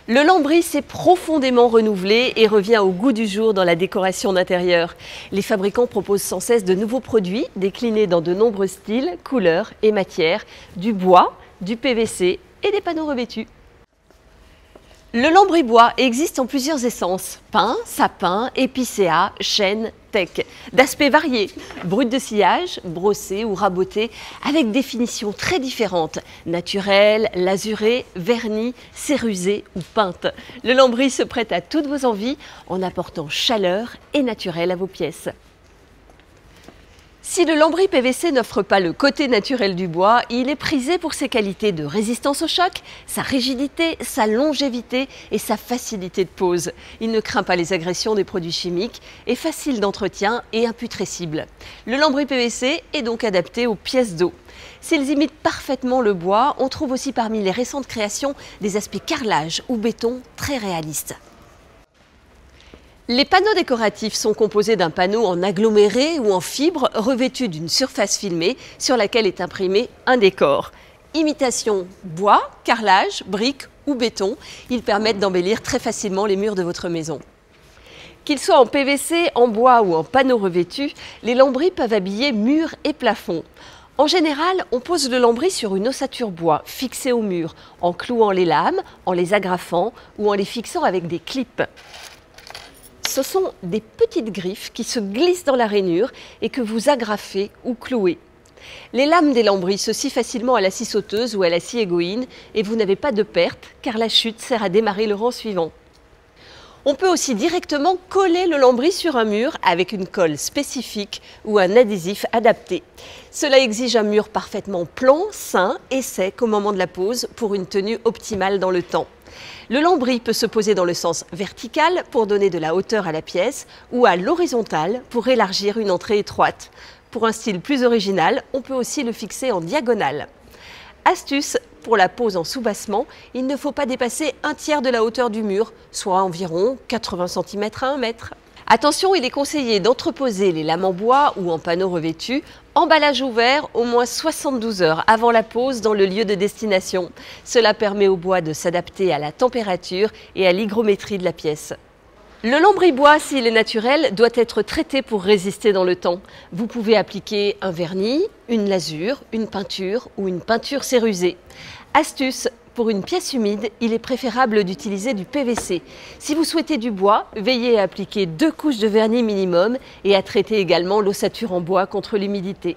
Le lambris s'est profondément renouvelé et revient au goût du jour dans la décoration d'intérieur. Les fabricants proposent sans cesse de nouveaux produits déclinés dans de nombreux styles, couleurs et matières, du bois, du PVC et des panneaux revêtus. Le lambris bois existe en plusieurs essences: pin, sapin, épicéa, chêne, teck, d'aspects variés, brut de sciage, brossé ou raboté, avec des finitions très différentes: naturel, lasuré, verni, cérusé ou peinte. Le lambris se prête à toutes vos envies en apportant chaleur et naturel à vos pièces. Si le lambris PVC n'offre pas le côté naturel du bois, il est prisé pour ses qualités de résistance au choc, sa rigidité, sa longévité et sa facilité de pose. Il ne craint pas les agressions des produits chimiques, est facile d'entretien et imputrescible. Le lambris PVC est donc adapté aux pièces d'eau. S'ils imitent parfaitement le bois, on trouve aussi parmi les récentes créations des aspects carrelage ou béton très réalistes. Les panneaux décoratifs sont composés d'un panneau en aggloméré ou en fibre revêtu d'une surface filmée sur laquelle est imprimé un décor. Imitation bois, carrelage, briques ou béton, ils permettent d'embellir très facilement les murs de votre maison. Qu'ils soient en PVC, en bois ou en panneaux revêtus, les lambris peuvent habiller murs et plafonds. En général, on pose le lambris sur une ossature bois fixée au mur, en clouant les lames, en les agrafant ou en les fixant avec des clips. Ce sont des petites griffes qui se glissent dans la rainure et que vous agrafez ou clouez. Les lames des lambris se scient facilement à la scie sauteuse ou à la scie égoïne et vous n'avez pas de perte car la chute sert à démarrer le rang suivant. On peut aussi directement coller le lambris sur un mur avec une colle spécifique ou un adhésif adapté. Cela exige un mur parfaitement plan, sain et sec au moment de la pose pour une tenue optimale dans le temps. Le lambris peut se poser dans le sens vertical pour donner de la hauteur à la pièce ou à l'horizontale pour élargir une entrée étroite. Pour un style plus original, on peut aussi le fixer en diagonale. Astuce, pour la pose en soubassement, il ne faut pas dépasser un tiers de la hauteur du mur, soit environ 80 cm à 1 mètre. Attention, il est conseillé d'entreposer les lames en bois ou en panneaux revêtus, emballage ouvert au moins 72 heures avant la pose dans le lieu de destination. Cela permet au bois de s'adapter à la température et à l'hygrométrie de la pièce. Le lambris bois, s'il est naturel, doit être traité pour résister dans le temps. Vous pouvez appliquer un vernis, une lasure, une peinture ou une peinture cérusée. Astuce, pour une pièce humide, il est préférable d'utiliser du PVC. Si vous souhaitez du bois, veillez à appliquer 2 couches de vernis minimum et à traiter également l'ossature en bois contre l'humidité.